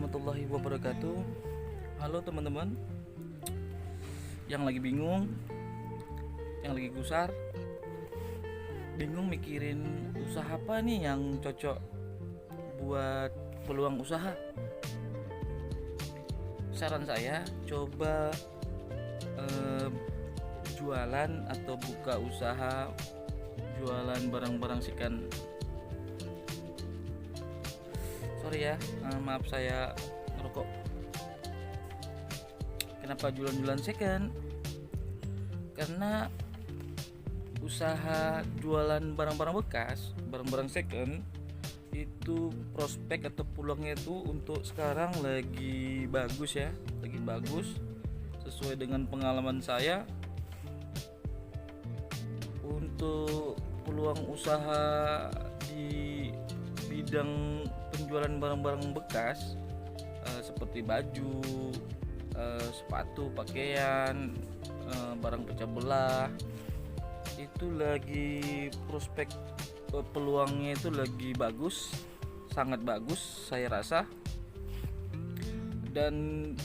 warahmatullahi wabarakatuh. Halo teman-teman yang lagi bingung, yang lagi gusar, bingung mikirin usaha apa nih yang cocok buat peluang usaha. Saran saya coba jualan atau buka usaha jualan barang-barang second. Sorry ya, maaf saya ngerokok. Kenapa jualan-jualan second? Karena usaha jualan barang-barang bekas, barang-barang second itu prospek atau peluangnya itu untuk sekarang lagi bagus ya, lagi bagus. Sesuai dengan pengalaman saya, untuk peluang usaha di bidang penjualan barang-barang bekas seperti baju, sepatu, pakaian, barang pecah belah, itu lagi prospek peluangnya itu lagi bagus, sangat bagus saya rasa. Dan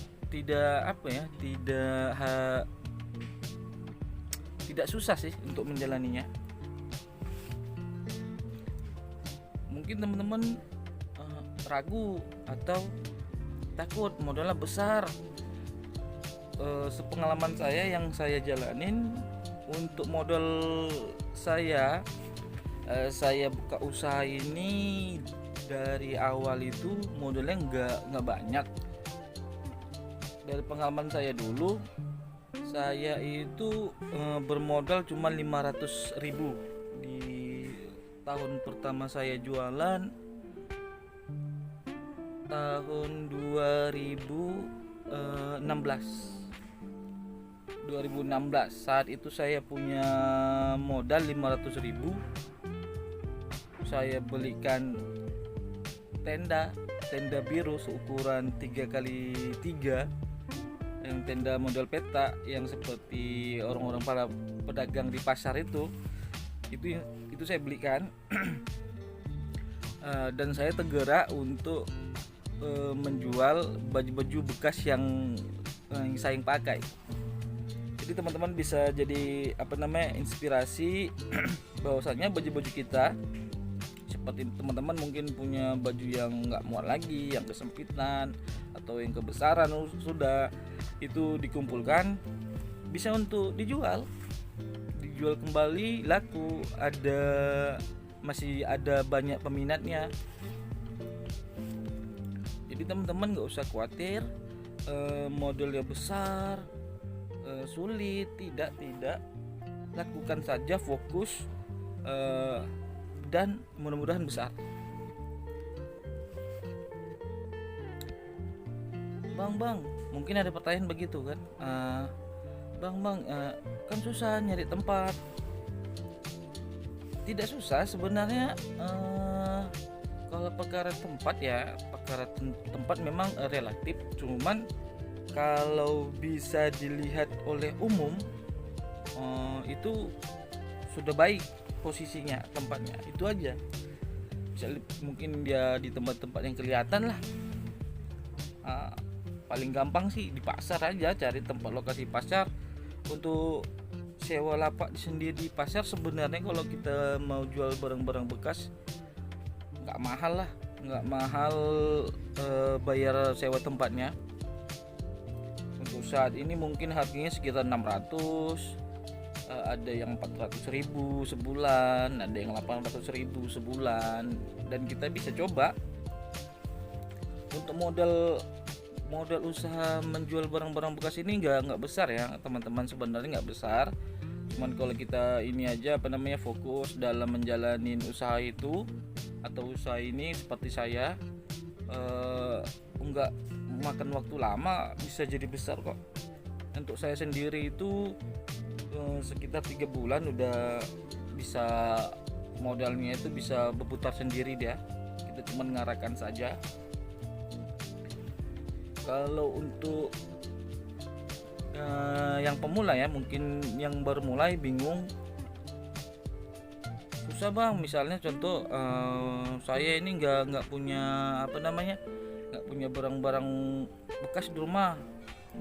tidak susah sih untuk menjalaninya. Mungkin teman-teman ragu atau takut modalnya besar. Sepengalaman saya yang saya jalanin, untuk modal saya buka usaha ini dari awal itu modalnya nggak banyak. Dari pengalaman saya dulu, saya itu bermodal cuma 500.000 di tahun pertama saya jualan, tahun 2016. Saat itu saya punya modal 500.000. Saya belikan tenda biru seukuran 3x3, yang tenda model peta yang seperti orang-orang para pedagang di pasar itu saya belikan. Dan saya tergerak untuk menjual baju-baju bekas yang saya pakai. Jadi teman-teman bisa jadi inspirasi bahwasanya baju-baju kita, seperti teman-teman mungkin punya baju yang nggak muat lagi, yang kesempitan atau yang kebesaran, sudah itu dikumpulkan bisa untuk dijual kembali, laku, masih ada banyak peminatnya. Jadi teman-teman nggak usah khawatir modelnya besar, sulit, tidak, lakukan saja, fokus, dan mudah-mudahan besar. Bang, mungkin ada pertanyaan begitu kan? Bang, kan susah nyari tempat. Tidak susah sebenarnya. Kalau perkara tempat memang relatif, cuman kalau bisa dilihat oleh umum, itu sudah baik posisinya, tempatnya itu aja. Mungkin dia di tempat-tempat yang kelihatan lah. Paling gampang sih di pasar aja, cari tempat lokasi pasar. Untuk sewa lapak sendiri di pasar, sebenarnya kalau kita mau jual barang-barang bekas nggak mahal bayar sewa tempatnya. Untuk saat ini mungkin harganya sekitar 600, ada yang 400.000 sebulan, ada yang 800.000 sebulan. Dan kita bisa coba. Untuk modal usaha menjual barang-barang bekas ini nggak besar ya teman-teman, sebenarnya nggak besar. Cuman kalau kita ini aja fokus dalam menjalanin usaha itu atau usaha ini seperti saya, nggak makan waktu lama, bisa jadi besar kok. Untuk saya sendiri itu sekitar 3 bulan udah bisa, modalnya itu bisa berputar sendiri dia. Kita cuma mengarahkan saja. Kalau untuk yang pemula ya, mungkin yang baru mulai bingung, susah bang. Misalnya contoh saya ini nggak punya punya barang-barang bekas di rumah,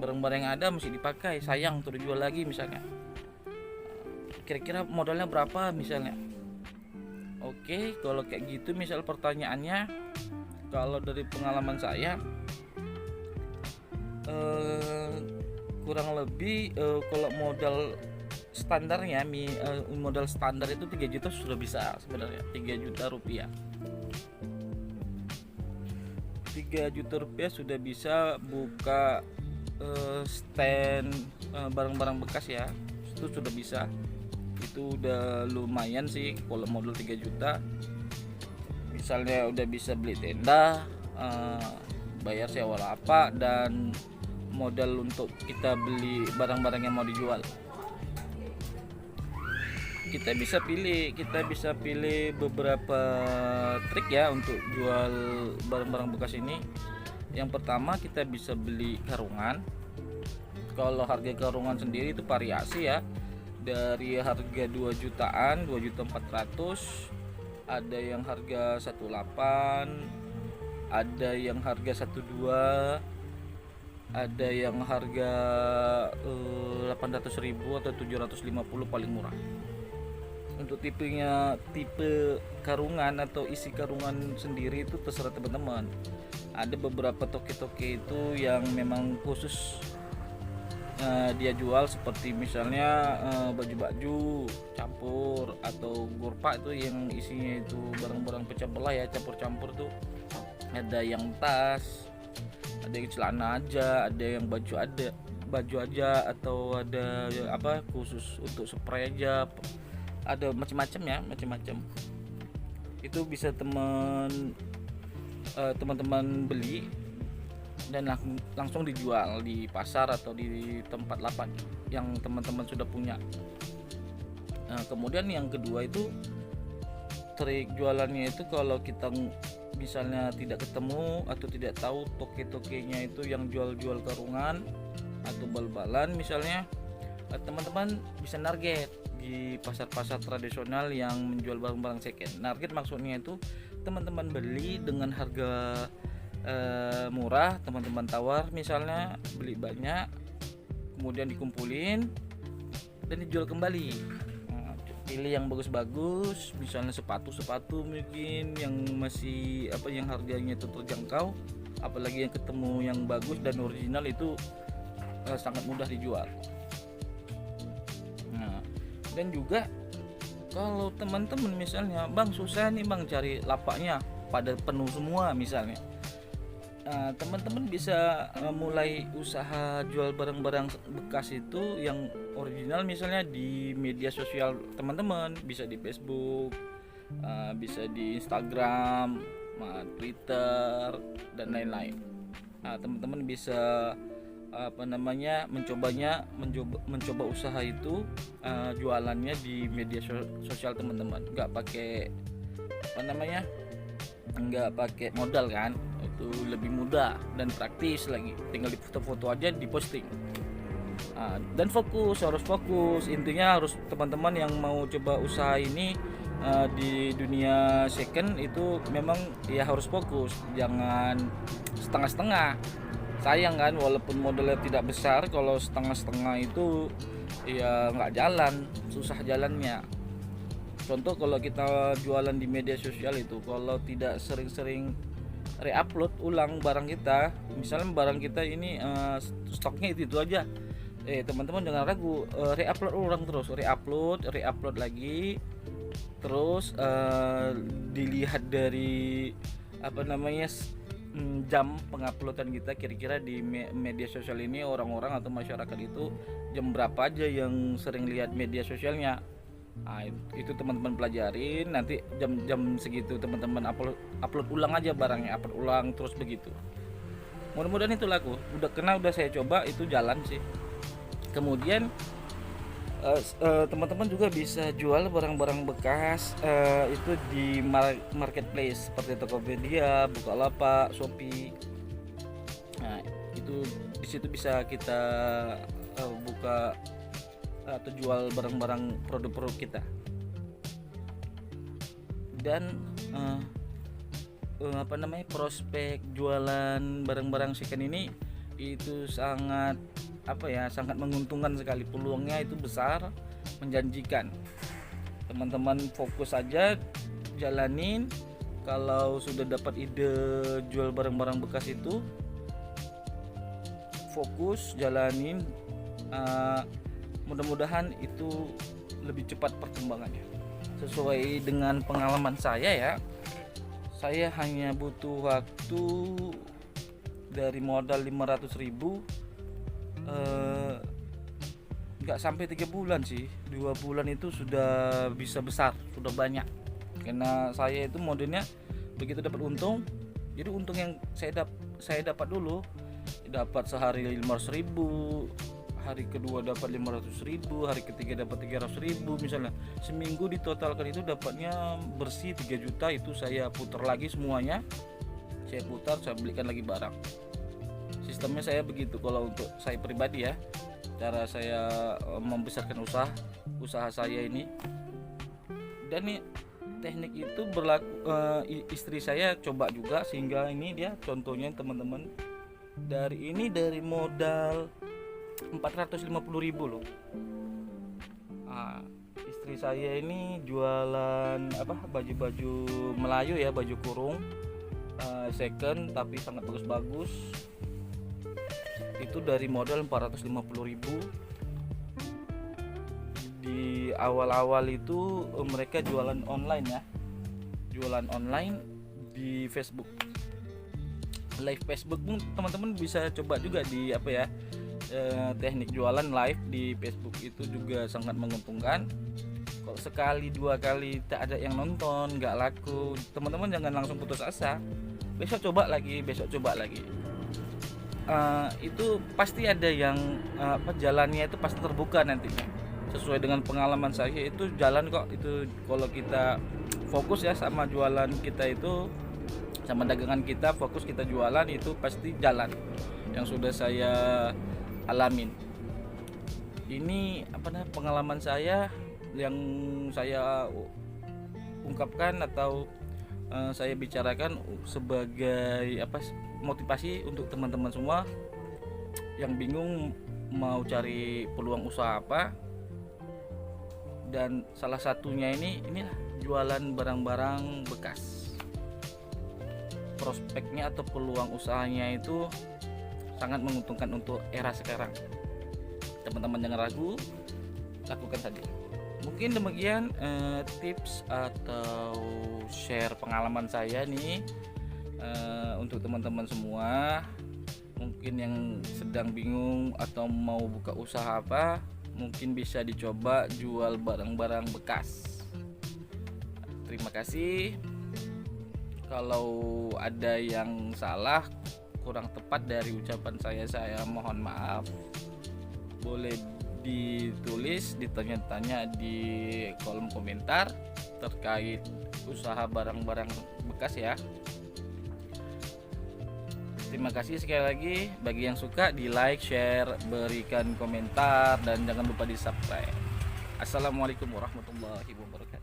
barang-barang yang ada masih dipakai, sayang tuh dijual lagi misalnya. Kira-kira modalnya berapa misalnya? Oke, kalau kayak gitu misal pertanyaannya, kalau dari pengalaman saya kurang lebih kalau modal standarnya modal standar itu 3 juta sudah bisa sebenarnya. 3 juta rupiah 3 juta rupiah sudah bisa buka stand barang-barang bekas ya, itu sudah bisa. Itu udah lumayan sih kalau modal 3 juta. Misalnya udah bisa beli tenda, bayar sewa lapak, dan modal untuk kita beli barang-barang yang mau dijual. Kita bisa pilih beberapa trik ya untuk jual barang-barang bekas ini. Yang pertama, kita bisa beli karungan. Kalau harga karungan sendiri itu variasi ya, dari harga 2 jutaan, 2.400.000, ada yang harga 18, ada yang harga 12, ada yang harga 800.000 atau 750 paling murah. Untuk tipe karungan atau isi karungan sendiri itu terserah teman-teman. Ada beberapa toke-toke itu yang memang khusus dia jual, seperti misalnya baju-baju campur atau gurpa itu yang isinya itu barang-barang pecah belah ya, campur-campur tuh. Ada yang tas, ada yang celana aja, ada yang baju aja, atau ada khusus untuk spray aja, ada macam-macam. Itu bisa teman-teman beli dan langsung dijual di pasar atau di tempat lapak yang teman-teman sudah punya. Kemudian yang kedua itu trik jualannya itu, kalau kita misalnya tidak ketemu atau tidak tahu toke-tokenya itu yang jual-jual karungan atau bal-balan misalnya, teman-teman bisa target di pasar-pasar tradisional yang menjual barang-barang second. Target maksudnya itu teman-teman beli dengan harga murah, teman-teman tawar misalnya, beli banyak, kemudian dikumpulin dan dijual kembali. Pilih yang bagus-bagus, misalnya sepatu mungkin yang masih yang harganya itu terjangkau, apalagi yang ketemu yang bagus dan original itu sangat mudah dijual. Dan juga kalau teman-teman misalnya, bang susah nih bang cari lapaknya pada penuh semua misalnya, teman-teman bisa mulai usaha jual barang-barang bekas itu yang original misalnya di media sosial teman-teman, bisa di Facebook, bisa di Instagram, Twitter dan lain-lain. Teman-teman bisa mencoba usaha itu, jualannya di media sosial teman-teman, nggak pakai modal kan, itu lebih mudah dan praktis lagi, tinggal di foto-foto aja diposting. Dan harus fokus, intinya harus teman-teman yang mau coba usaha ini di dunia second itu memang ya harus fokus, jangan setengah-setengah. Sayang kan, walaupun modalnya tidak besar, kalau setengah-setengah itu ya nggak jalan, susah jalannya. Contoh kalau kita jualan di media sosial itu, kalau tidak sering-sering re-upload ulang barang kita, misalnya barang kita ini stoknya itu aja, teman-teman jangan ragu, re-upload ulang terus, re-upload lagi, terus dilihat dari jam penguploadan kita, kira-kira di media sosial ini orang-orang atau masyarakat itu jam berapa aja yang sering lihat media sosialnya. Itu teman-teman pelajarin, nanti jam segitu teman-teman upload ulang aja barangnya, upload ulang terus begitu. Mudah-mudahan itu laku. Udah saya coba, itu jalan sih. Kemudian teman-teman juga bisa jual barang-barang bekas itu di marketplace seperti Tokopedia, Bukalapak, Shopee. Itu di situ bisa kita buka atau jual barang-barang produk-produk kita. Dan prospek jualan barang-barang second ini itu sangat sangat menguntungkan sekali, peluangnya itu besar, menjanjikan. Teman-teman fokus aja, jalanin. Kalau sudah dapat ide jual barang-barang bekas itu, fokus jalanin. Mudah-mudahan itu lebih cepat perkembangannya. Sesuai dengan pengalaman saya ya, saya hanya butuh waktu dari modal 500.000, nggak sampai 3 bulan sih, 2 bulan itu sudah bisa besar, sudah banyak. Karena saya itu modelnya begitu dapat untung, jadi untung yang saya dapat dulu, dapat sehari 500.000, hari kedua dapat 500.000, hari ketiga dapat 300.000 misalnya. Seminggu ditotalkan itu dapatnya bersih 3 juta. Itu saya putar lagi semuanya, saya belikan lagi barang. Sistemnya saya begitu kalau untuk saya pribadi ya, cara saya membesarkan usaha saya ini. Dan nih teknik itu berlaku, istri saya coba juga, sehingga ini dia contohnya teman-teman. Dari modal 450.000 loh. Istri saya ini jualan baju-baju Melayu ya, baju kurung second tapi sangat bagus-bagus. Itu dari modal 450.000. Di awal-awal itu mereka jualan online ya, jualan online di Facebook, live Facebook pun teman-teman bisa coba juga di teknik jualan live di Facebook itu juga sangat menguntungkan. Kalau sekali 2 kali tak ada yang nonton, nggak laku, teman-teman jangan langsung putus asa, besok coba lagi. Itu pasti ada yang jalannya itu pasti terbuka nantinya. Sesuai dengan pengalaman saya itu jalan kok. Itu kalau kita fokus ya sama jualan kita itu, sama dagangan kita, fokus kita jualan, itu pasti jalan. Yang sudah saya alamin. Ini pengalaman saya yang saya ungkapkan atau saya bicarakan sebagai motivasi untuk teman-teman semua yang bingung mau cari peluang usaha apa. Dan salah satunya inilah jualan barang-barang bekas. Prospeknya atau peluang usahanya itu sangat menguntungkan untuk era sekarang. Teman-teman jangan ragu, lakukan saja. Mungkin demikian tips atau share pengalaman saya nih untuk teman-teman semua. Mungkin yang sedang bingung atau mau buka usaha apa, mungkin bisa dicoba jual barang-barang bekas. Terima kasih. Kalau ada yang salah, kurang tepat dari ucapan saya mohon maaf. Boleh ditulis, ditanya-tanya di kolom komentar terkait usaha barang-barang bekas ya. Terima kasih sekali lagi. Bagi yang suka di like, share, berikan komentar, dan jangan lupa di subscribe. Assalamualaikum warahmatullahi wabarakatuh.